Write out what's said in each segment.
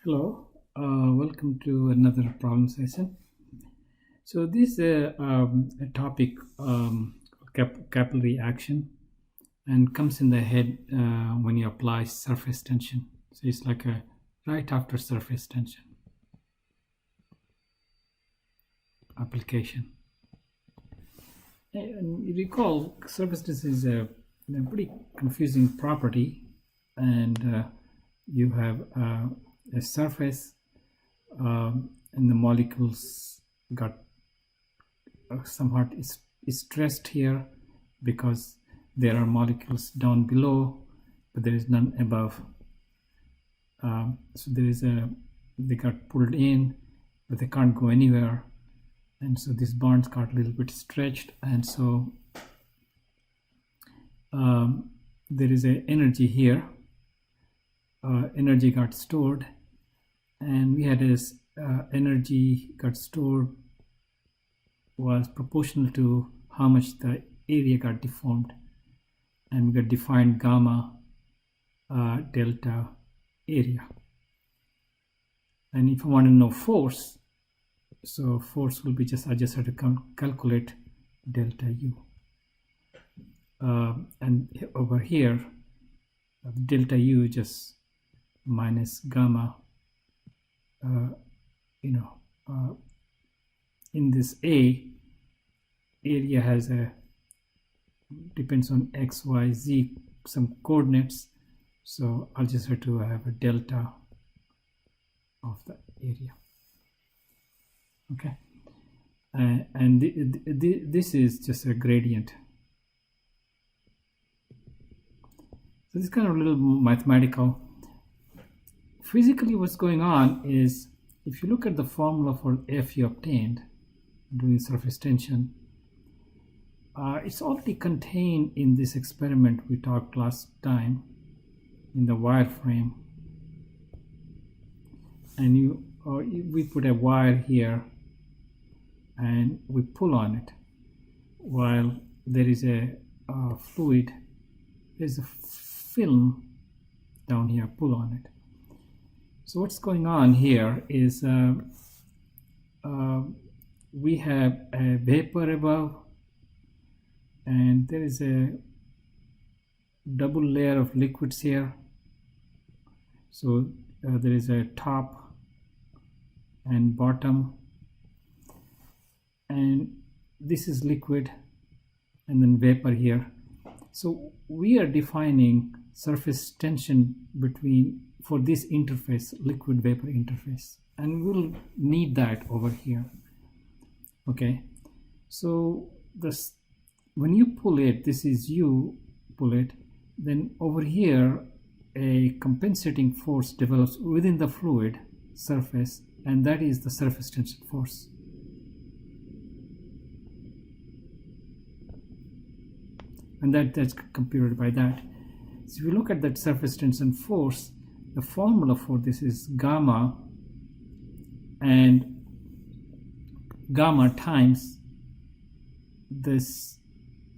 Hello, welcome to another problem session. So this is a topic, capillary action, and comes in the head when you apply surface tension. So it's like a right after surface tension application. And you recall, surface tension is a pretty confusing property, and you have a surface, and the molecules got somewhat is stressed here because there are molecules down below, but there is none above. So they got pulled in, but they can't go anywhere, and so these bonds got a little bit stretched, and so there is a energy here. Energy got stored, and we had this energy got stored was proportional to how much the area got deformed, and we got defined gamma delta area. And if I want to know force, so force will be I just have to calculate delta U, and over here delta U just minus gamma, in this area has depends on x, y, z, some coordinates, so I'll just have to have a delta of the area. Okay, and this is just a gradient. So this is kind of a little mathematical. Physically, what's going on is, if you look at the formula for F you obtained doing surface tension, it's already contained in this experiment we talked last time in the wireframe. And we put a wire here and we pull on it while there is a fluid. There's a film down here, pull on it. So what's going on here is we have a vapor above, and there is a double layer of liquids here. So there is a top and bottom, and this is liquid, and then vapor here. So we are defining surface tension for this interface, liquid vapor interface, and we'll need that over here. Okay, so when you pull it, this is you pull it, then over here a compensating force develops within the fluid surface, and that is the surface tension force. And that's computed by that. So if you look at that surface tension force, the formula for this is gamma, and gamma times this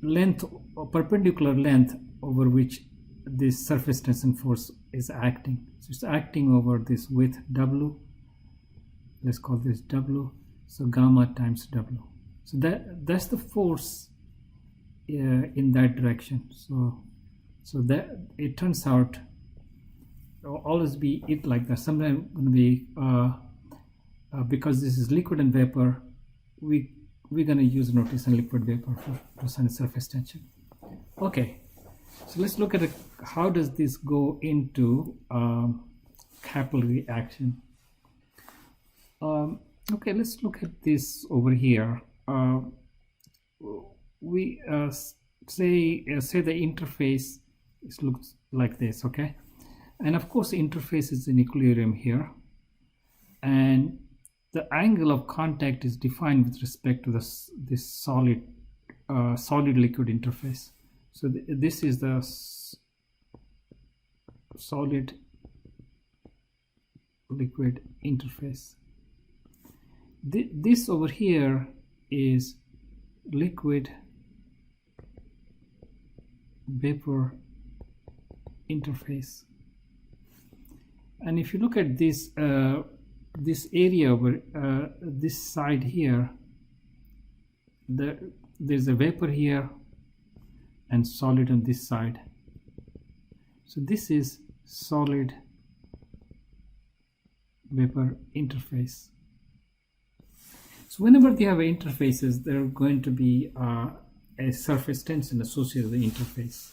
length, or perpendicular length over which this surface tension force is acting. So it's acting over this width W. Let's call this W. So gamma times W. So that's the force in that direction. So that it turns out always be it like that. Sometimes going to be because this is liquid and vapor, we're going to use notation liquid vapor for surface tension. Okay, so let's look at how does this go into capillary action. Okay, let's look at this over here. We say the interface looks like this, okay, and of course the interface is in equilibrium here, and the angle of contact is defined with respect to this solid liquid interface. So this is the solid liquid interface. This over here is liquid vapor interface, And if you look at this this area over this side here, there's a vapor here and solid on this side. So this is solid vapor interface. So whenever they have interfaces, there are going to be a surface tension associated with the interface.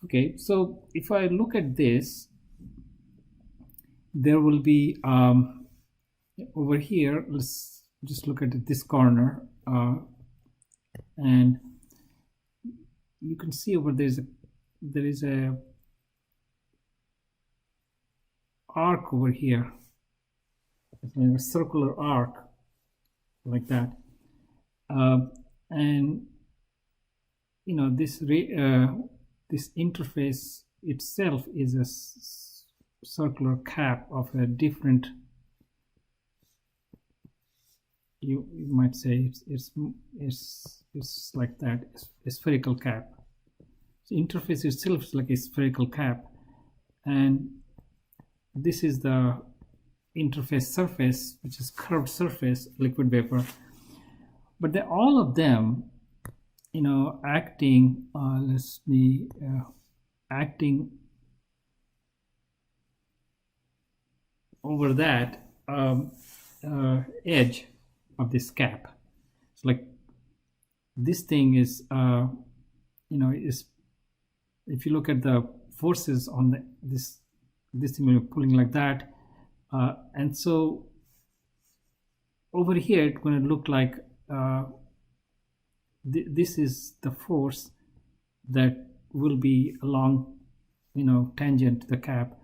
Okay, so if I look at this, there will be over here, let's just look at this corner, and you can see over there is a arc over here. It's like a circular arc like that, and you know this interface itself is a circular cap of a different, you might say it's like that, a spherical cap. The interface itself is like a spherical cap, and this is the interface surface, which is curved surface, liquid vapor. But all of them, you know, acting, acting over that edge of this cap. It's like this thing is, you know, is, if you look at the forces on this thing, you're pulling like that, and so over here it's going to look like this is the force that will be along, you know, tangent to the cap,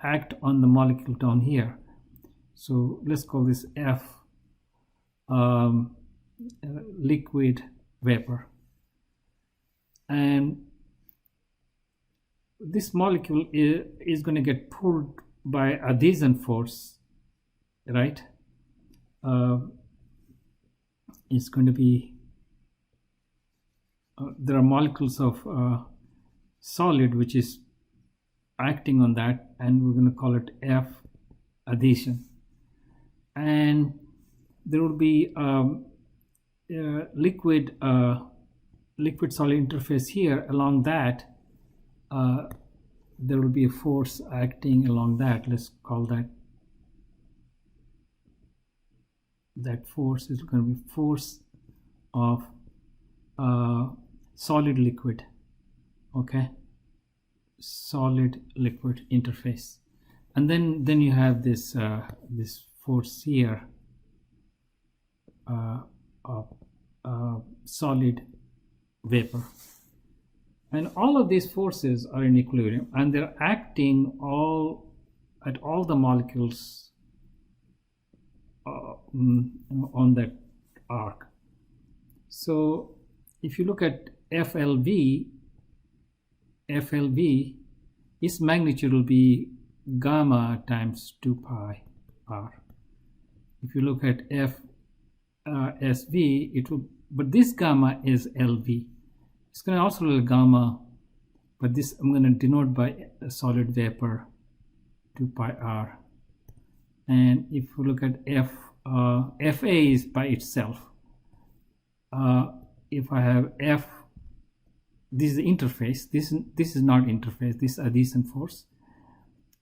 act on the molecule down here. So let's call this F, liquid vapor, and this molecule is going to get pulled by adhesion force, right? It's going to be, there are molecules of solid which is acting on that, and we're going to call it F adhesion. And there will be liquid solid interface here. Along that there will be a force acting along that. Let's call that force is going to be force of solid liquid. Okay, solid liquid interface. And then you have this this force here of solid vapor, and all of these forces are in equilibrium, and they're acting at all the molecules on that arc. So if you look at FLV, its magnitude will be gamma times 2 pi r. If you look at SV, it will, but this gamma is LV. It's going to also be gamma, but this I'm going to denote by a solid vapor 2 pi r. And if you look at FA is by itself. If I have F, this is the interface. This is not interface. This is adhesion force.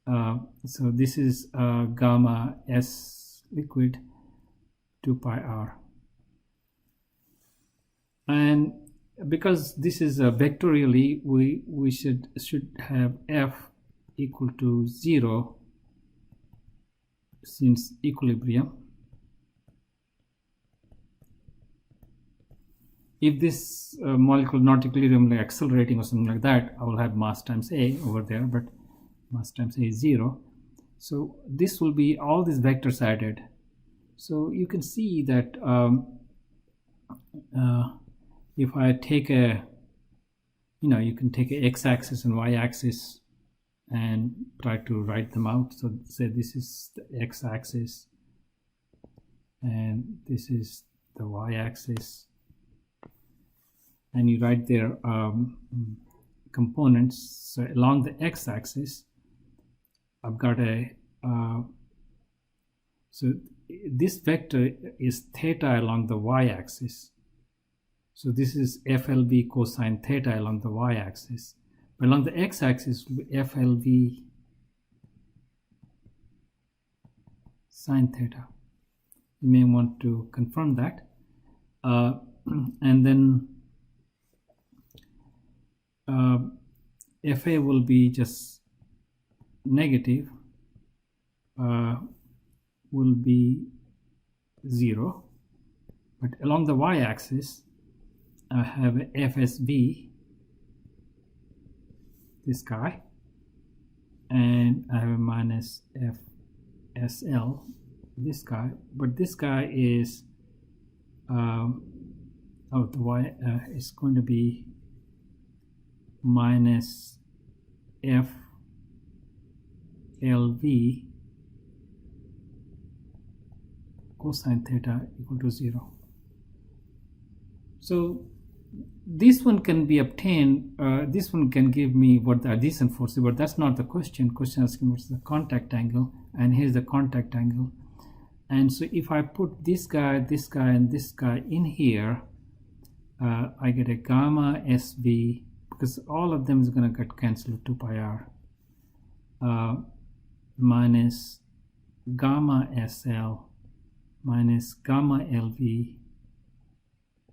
So this is gamma S liquid 2 pi r. And because this is vectorially, we should have F equal to 0 since equilibrium. If this molecule not equilibrium, like accelerating or something like that, I will have mass times A over there, but mass times A is 0. So this will be all these vectors added. So you can see that if I take a, you know, you can take a x-axis and y-axis and try to write them out. So say this is the x-axis and this is the y-axis, and you write their components. So along the x-axis, I've got a so this vector is theta along the y-axis. So this is FLV cosine theta along the y-axis. Along the x-axis will be FLV sine theta. You may want to confirm that. And then FA will be just negative, will be 0. But along the y-axis, I have a FSV, this guy, and I have a minus FSL, this guy. But this guy is the y is going to be minus FLV cosine theta equal to 0. So this one can be obtained, this one can give me what the adhesion force is, but that's not the question. Question asking what's the contact angle, and here's the contact angle. And so if I put this guy, and this guy in here, I get a gamma SV, because all of them is going to get cancelled, 2 pi r, minus gamma SL minus gamma LV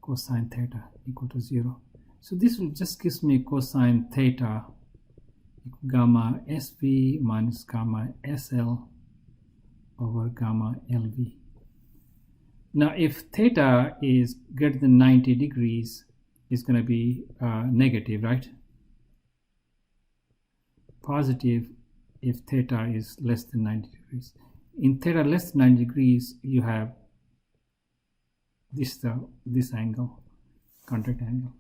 cosine theta equal to 0. So this will just gives me cosine theta gamma SV minus gamma SL over gamma LV. Now if theta is greater than 90 degrees, it's going to be negative, right? Positive if theta is less than 90 degrees. In theta less than 90 degrees, you have this angle, contact angle.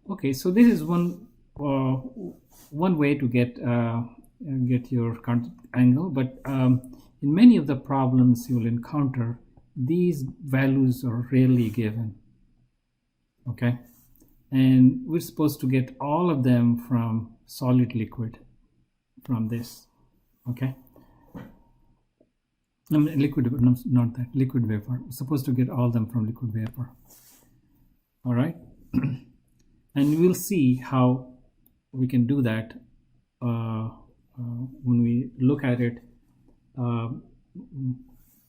Okay, so this is one way to get your contact angle, but in many of the problems you will encounter, these values are rarely given. Okay, and we're supposed to get all of them from solid liquid from this. Okay, I mean, liquid, no, not that, liquid vapor. We're supposed to get all of them from liquid vapor. All right, and we'll see how we can do that when we look at it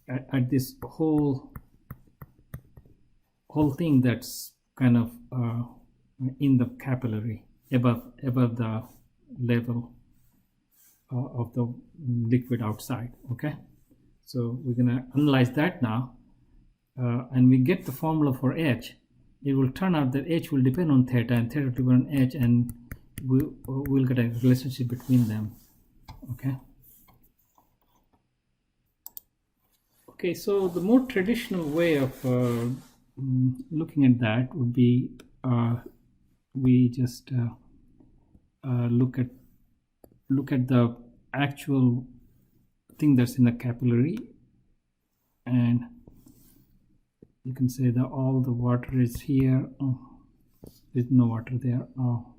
at this whole thing that's kind of in the capillary above the level of the liquid outside. Okay, so we're going to analyze that now, and we get the formula for H. It will turn out that H will depend on theta and theta will depend on H, and we'll get a relationship between them. Okay. Okay, so the more traditional way of looking at that would be we just look at the actual thing that's in the capillary, and you can say that all the water is here. Oh, there's no water there. Oh,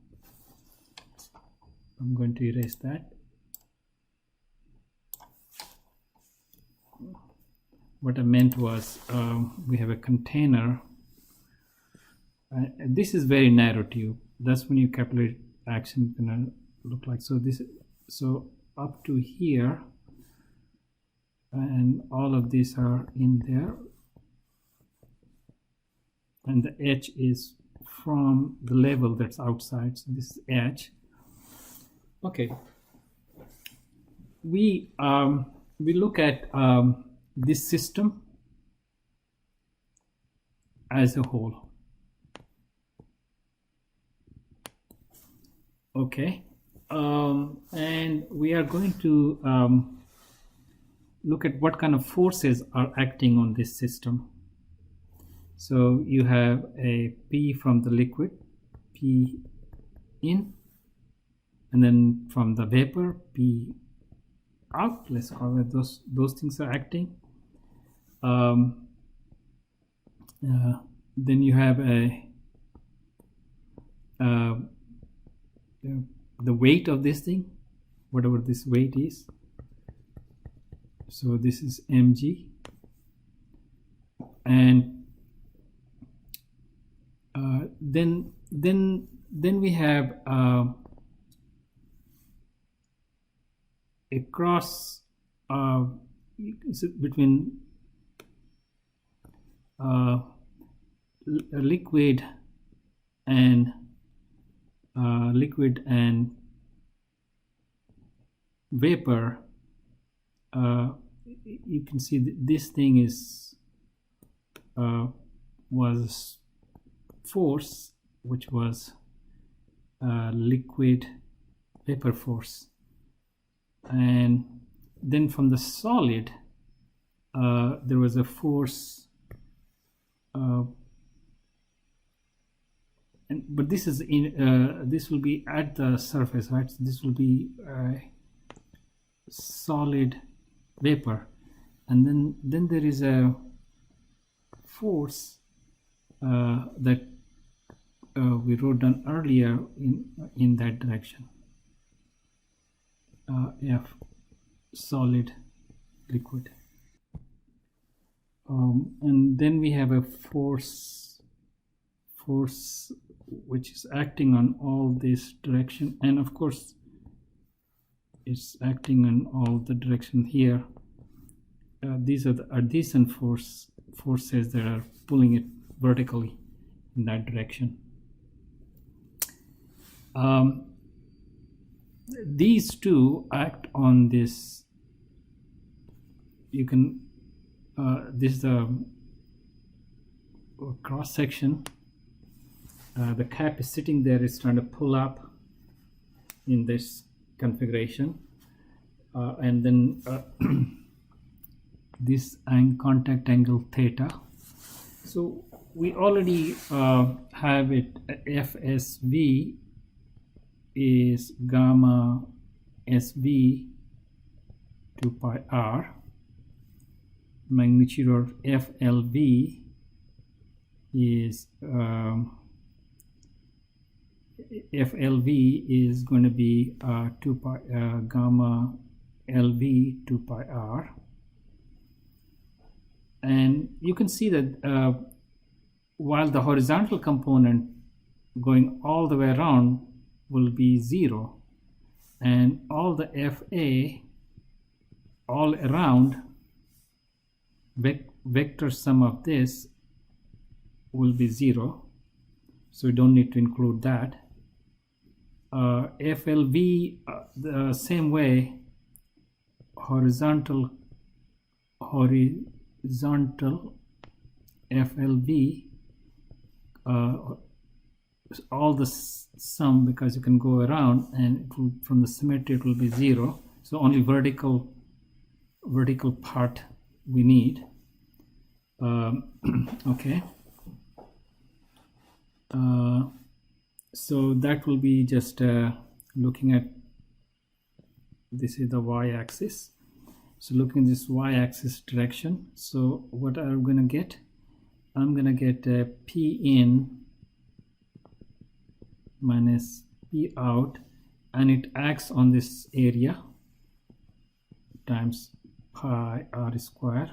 I'm going to erase that. What I meant was we have a container. This is very narrow tube. That's when your capillary action is gonna look like. So this, so up to here, and all of these are in there, and the H is from the level that's outside. So this is H. Okay. We look at this system as a whole. Okay, and we are going to look at what kind of forces are acting on this system. So you have a P from the liquid, P in, and then from the vapor, P out. Let's call it those things are acting. Then you have the weight of this thing, whatever this weight is. So this is mg, and then we have a cross between liquid and vapor. You can see this thing is was force, which was liquid vapor force, and then from the solid there was a force, but this is in this will be at the surface, right? So this will be solid vapor, and then there is a force that we wrote down earlier in that direction, F, solid liquid, and then we have a force which is acting on all this direction, and of course it's acting on all the direction here. These are the adjacent forces that are pulling it vertically in that direction. These two act on this. You can this is the cross section. The cap is sitting there, it's trying to pull up in this configuration, and then this contact angle theta. So we already have it. FSV is gamma SV 2 pi r. Magnitude of FLV is going to be 2 pi gamma LV 2 pi r, and you can see that while the horizontal component going all the way around will be 0, and all the FA all around vector sum of this will be 0, so we don't need to include that. FLV the same way, horizontal FLV, all the sum, because you can go around, and it will, from the symmetry it will be 0, so only vertical part we need. Okay, so that will be just looking at, this is the y-axis, so looking at this y-axis direction. So what I'm going to get, I'm going to get P in minus P out, and it acts on this area times pi r square,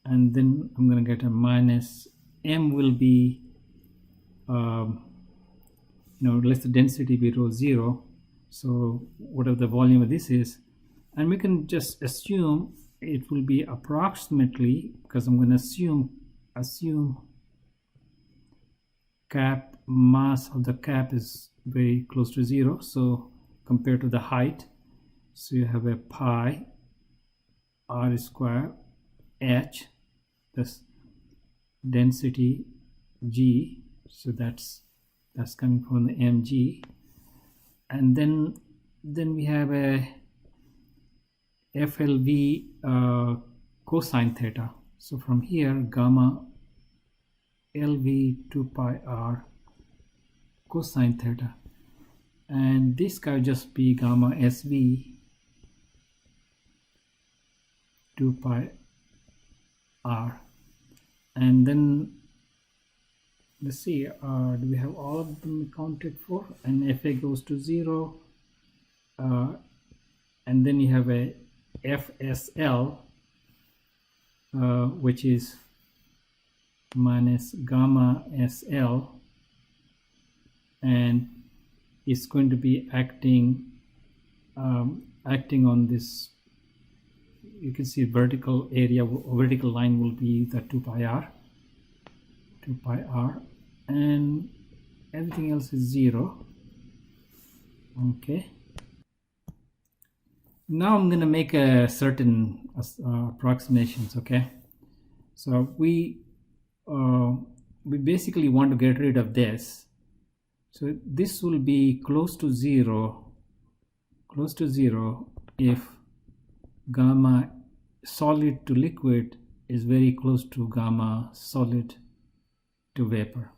and then I'm going to get a minus M will be let the density be rho 0, so whatever the volume of this is, and we can just assume it will be approximately, because I'm going to assume cap mass of the cap is very close to 0, so compared to the height, so you have a pi r square h, this density g, so that's coming from the mg, and then we have a FLV cosine theta. So from here, gamma LV 2 pi r cosine theta, and this guy just be gamma SV 2 pi r, and then let's see, do we have all of them accounted for? And FA goes to 0, and then you have a FSL, which is minus gamma SL, and it's going to be acting on this. You can see vertical area, vertical line will be the 2 pi r, and everything else is 0. Okay. Now I'm going to make a certain approximations. Okay. So we basically want to get rid of this. So this will be close to zero if gamma solid to liquid is very close to gamma solid to vapor,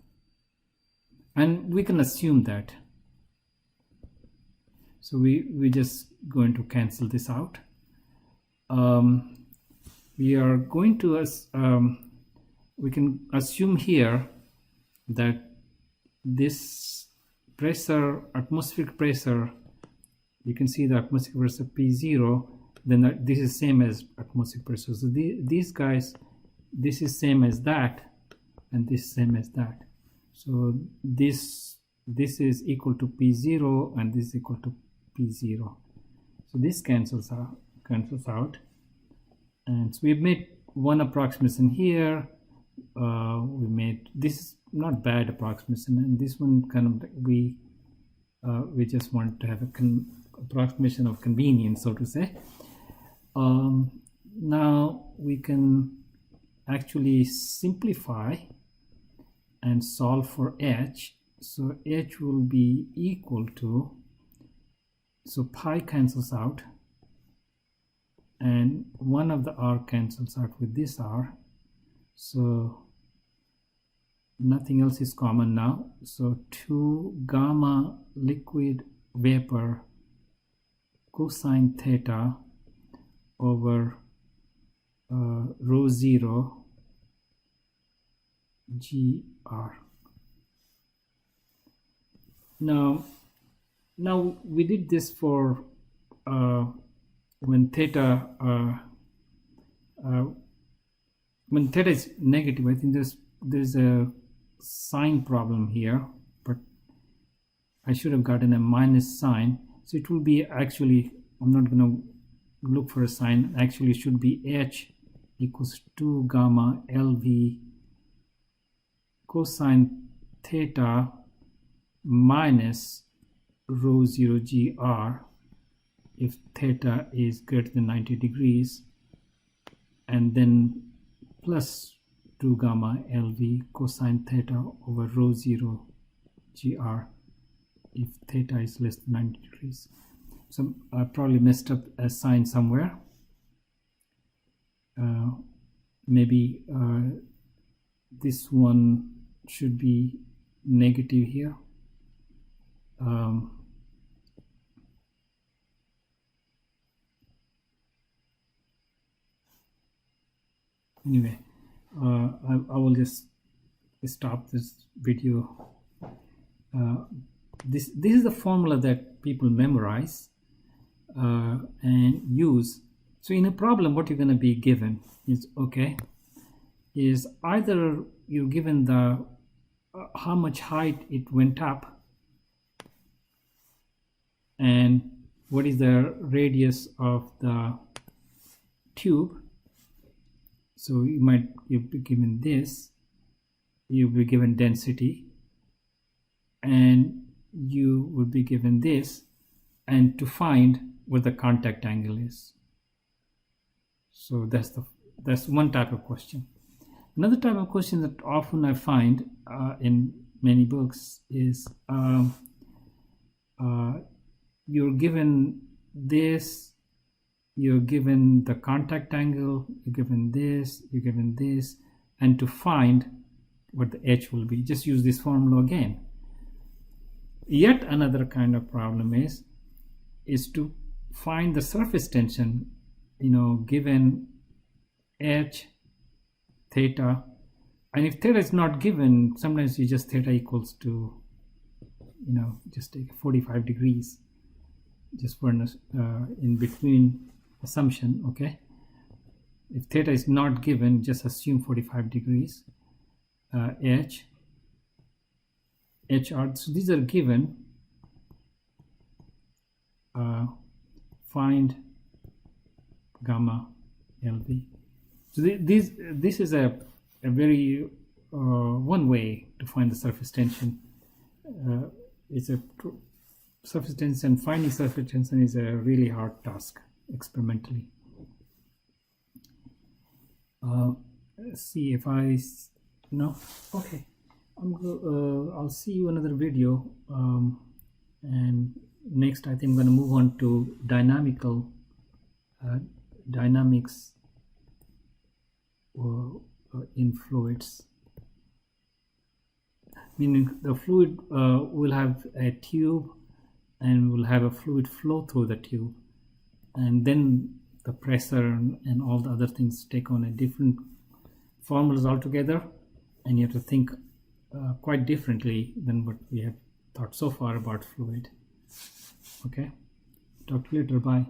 and we can assume that. So we just going to cancel this out. We are going to we can assume here that this pressure, atmospheric pressure, you can see the atmospheric pressure P0, then this is same as atmospheric pressure. So these guys, this is same as that, and this same as that. So this is equal to P0, and this is equal to P0. So this cancels out. And so we've made one approximation here. We made this not bad approximation, and this one kind of we just want to have a approximation of convenience, so to say. Now we can actually simplify and solve for h. So h will be equal to, so pi cancels out, and one of the r cancels out with this r, so nothing else is common now. So 2 gamma liquid vapor cosine theta over rho 0 gr. Now we did this for when theta is negative. I think there's a sign problem here, but I should have gotten a minus sign. So it will be actually, I'm not going to look for a sign. Actually it should be h equals 2 gamma lv cosine theta minus rho 0 gr if theta is greater than 90 degrees, and then plus 2 gamma lv cosine theta over rho 0 gr if theta is less than 90 degrees. So I probably messed up a sign somewhere. Maybe this one should be negative here. Anyway, I will just stop this video. This is the formula that people memorize and use. So in a problem, what you're going to be given is, okay, is either you're given the how much height it went up and what is the radius of the tube. So you'll be given this, you'll be given density, and you will be given this, and to find what the contact angle is. So that's one type of question. Another type of question that often I find in many books is you're given this, you're given the contact angle, you're given this, and to find what the h will be, just use this formula again. Yet another kind of problem is to find the surface tension, given h, theta, and if theta is not given, sometimes you just theta equals to, just take 45 degrees. just for in between assumption. Okay, if theta is not given, just assume 45 degrees. H, HR, so these are given. Find gamma LV. So this is a very one way to find the surface tension. It's a surface tension. Finding surface tension is a really hard task experimentally. Let's see if I no. Okay, I'll see you another video, and next I think I'm going to move on to dynamics in fluids, meaning the fluid will have a tube and will have a fluid flow through the tube, and then the pressure and all the other things take on a different formulas altogether, and you have to think quite differently than what we have thought so far about fluid. Okay, talk to you later. Bye.